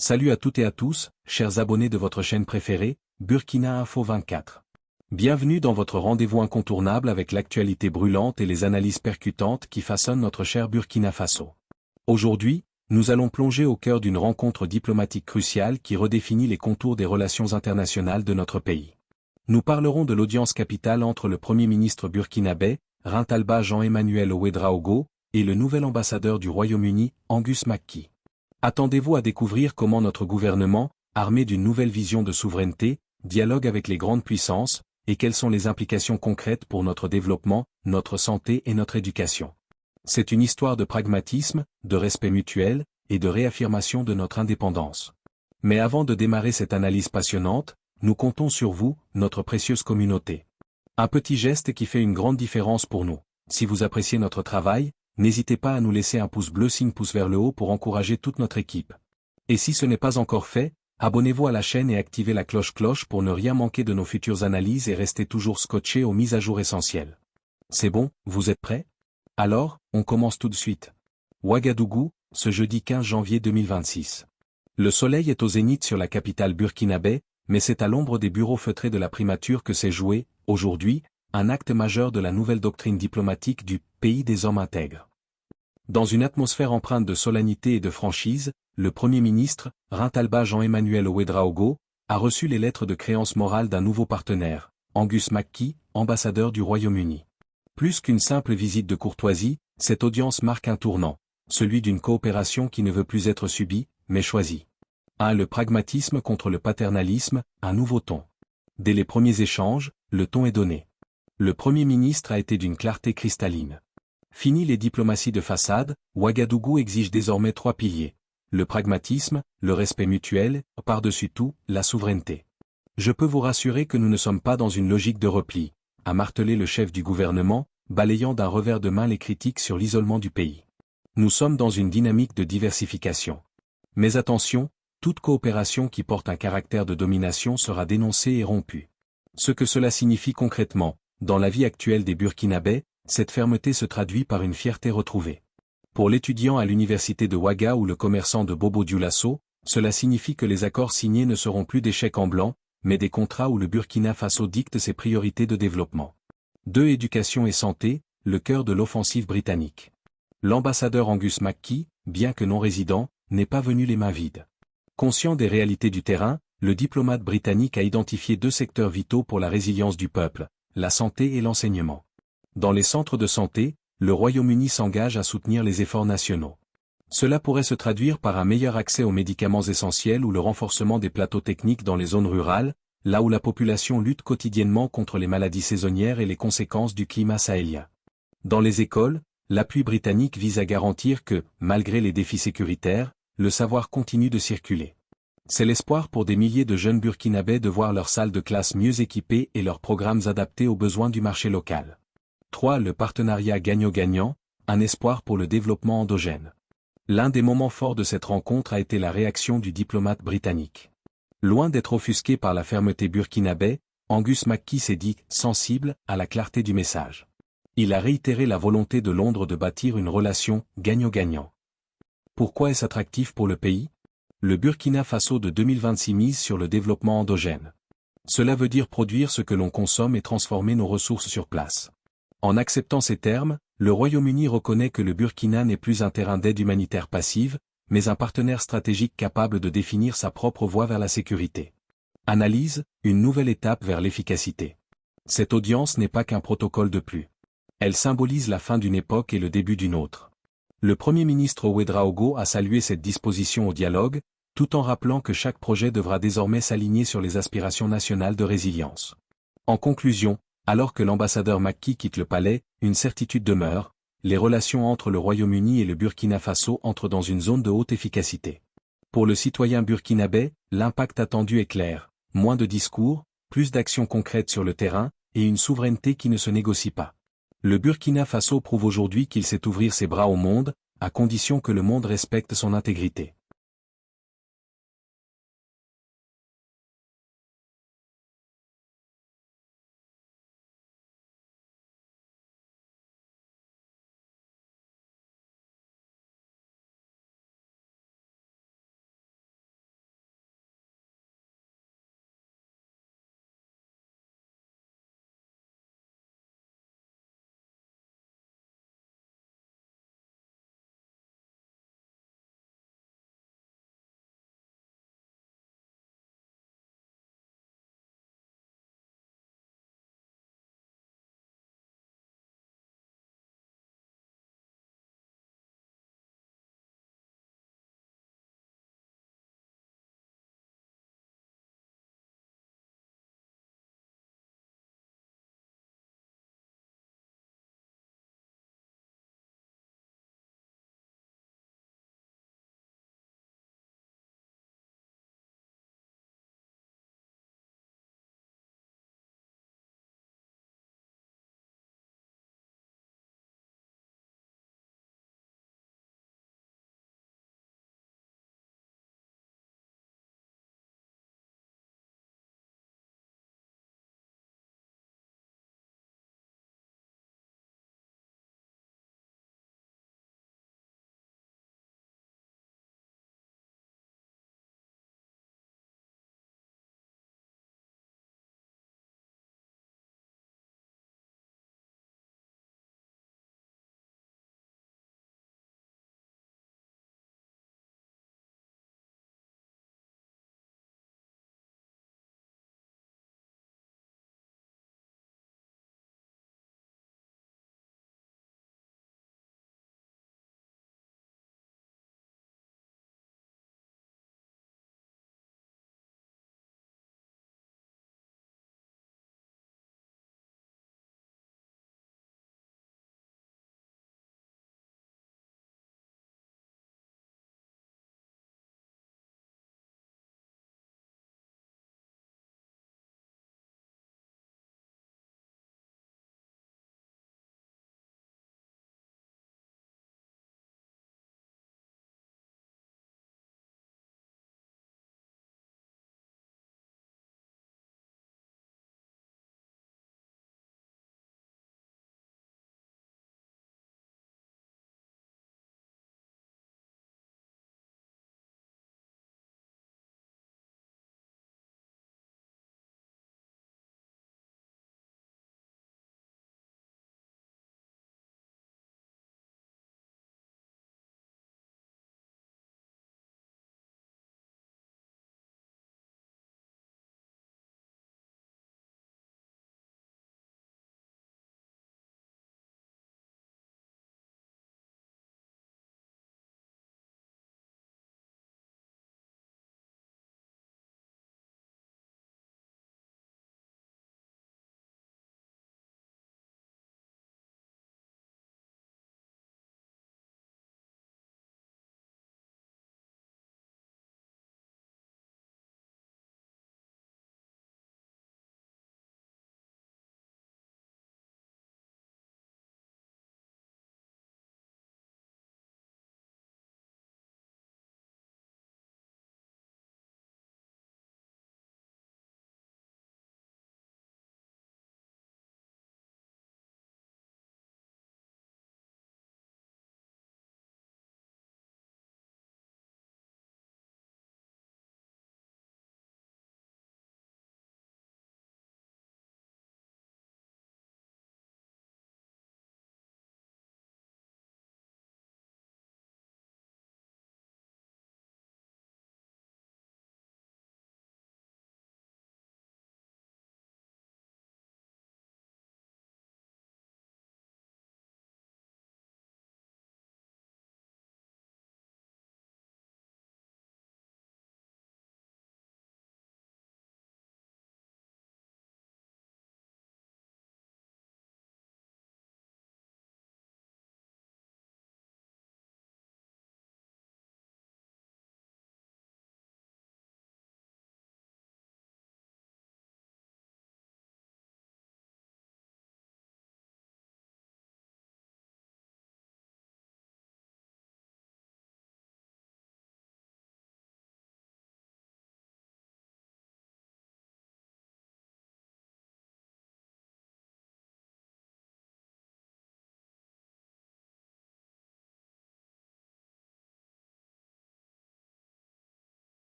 Salut à toutes et à tous, chers abonnés de votre chaîne préférée, Burkina Info 24. Bienvenue dans votre rendez-vous incontournable avec l'actualité brûlante et les analyses percutantes qui façonnent notre cher Burkina Faso. Aujourd'hui, nous allons plonger au cœur d'une rencontre diplomatique cruciale qui redéfinit les contours des relations internationales de notre pays. Nous parlerons de l'audience capitale entre le Premier ministre burkinabé, Rintalba Jean-Emmanuel Ouédraogo, et le nouvel ambassadeur du Royaume-Uni, Angus McKie. Attendez-vous à découvrir comment notre gouvernement, armé d'une nouvelle vision de souveraineté, dialogue avec les grandes puissances, et quelles sont les implications concrètes pour notre développement, notre santé et notre éducation. C'est une histoire de pragmatisme, de respect mutuel, et de réaffirmation de notre indépendance. Mais avant de démarrer cette analyse passionnante, nous comptons sur vous, notre précieuse communauté. Un petit geste qui fait une grande différence pour nous. Si vous appréciez notre travail, n'hésitez pas à nous laisser un pouce bleu signe pouce vers le haut pour encourager toute notre équipe. Et si ce n'est pas encore fait, abonnez-vous à la chaîne et activez la cloche pour ne rien manquer de nos futures analyses et rester toujours scotché aux mises à jour essentielles. C'est bon, vous êtes prêts? Alors, on commence tout de suite. Ouagadougou, ce jeudi 15 janvier 2026. Le soleil est au zénith sur la capitale burkinabé, mais c'est à l'ombre des bureaux feutrés de la primature que s'est joué, aujourd'hui, un acte majeur de la nouvelle doctrine diplomatique du « pays des hommes intègres ». Dans une atmosphère empreinte de solennité et de franchise, le Premier ministre, Rintalba Jean-Emmanuel Ouédraogo, a reçu les lettres de créance morale d'un nouveau partenaire, Angus McKie, ambassadeur du Royaume-Uni. Plus qu'une simple visite de courtoisie, cette audience marque un tournant, celui d'une coopération qui ne veut plus être subie, mais choisie. Le pragmatisme contre le paternalisme, un nouveau ton. Dès les premiers échanges, le ton est donné. Le Premier ministre a été d'une clarté cristalline. Fini les diplomaties de façade, Ouagadougou exige désormais 3 piliers. Le pragmatisme, le respect mutuel, par-dessus tout, la souveraineté. Je peux vous rassurer que nous ne sommes pas dans une logique de repli, a martelé le chef du gouvernement, balayant d'un revers de main les critiques sur l'isolement du pays. Nous sommes dans une dynamique de diversification. Mais attention, toute coopération qui porte un caractère de domination sera dénoncée et rompue. Ce que cela signifie concrètement, dans la vie actuelle des Burkinabés, cette fermeté se traduit par une fierté retrouvée. Pour l'étudiant à l'université de Ouaga ou le commerçant de Bobo Dioulasso, cela signifie que les accords signés ne seront plus des chèques en blanc, mais des contrats où le Burkina Faso dicte ses priorités de développement. 2. Éducation et santé, le cœur de l'offensive britannique. L'ambassadeur Angus McKie, bien que non résident, n'est pas venu les mains vides. Conscient des réalités du terrain, le diplomate britannique a identifié 2 secteurs vitaux pour la résilience du peuple, la santé et l'enseignement. Dans les centres de santé, le Royaume-Uni s'engage à soutenir les efforts nationaux. Cela pourrait se traduire par un meilleur accès aux médicaments essentiels ou le renforcement des plateaux techniques dans les zones rurales, là où la population lutte quotidiennement contre les maladies saisonnières et les conséquences du climat sahélien. Dans les écoles, l'appui britannique vise à garantir que, malgré les défis sécuritaires, le savoir continue de circuler. C'est l'espoir pour des milliers de jeunes burkinabés de voir leurs salles de classe mieux équipées et leurs programmes adaptés aux besoins du marché local. 3. Le partenariat gagnant-gagnant, un espoir pour le développement endogène. L'un des moments forts de cette rencontre a été la réaction du diplomate britannique. Loin d'être offusqué par la fermeté burkinabé, Angus McKie s'est dit sensible à la clarté du message. Il a réitéré la volonté de Londres de bâtir une relation gagnant-gagnant. Pourquoi est-ce attractif pour le pays? Le Burkina Faso de 2026 mise sur le développement endogène. Cela veut dire produire ce que l'on consomme et transformer nos ressources sur place. En acceptant ces termes, le Royaume-Uni reconnaît que le Burkina n'est plus un terrain d'aide humanitaire passive, mais un partenaire stratégique capable de définir sa propre voie vers la sécurité. Analyse, une nouvelle étape vers l'efficacité. Cette audience n'est pas qu'un protocole de plus. Elle symbolise la fin d'une époque et le début d'une autre. Le Premier ministre Ouédraogo a salué cette disposition au dialogue, tout en rappelant que chaque projet devra désormais s'aligner sur les aspirations nationales de résilience. En conclusion, alors que l'ambassadeur McKie quitte le palais, une certitude demeure, les relations entre le Royaume-Uni et le Burkina Faso entrent dans une zone de haute efficacité. Pour le citoyen burkinabé, l'impact attendu est clair, moins de discours, plus d'actions concrètes sur le terrain, et une souveraineté qui ne se négocie pas. Le Burkina Faso prouve aujourd'hui qu'il sait ouvrir ses bras au monde, à condition que le monde respecte son intégrité.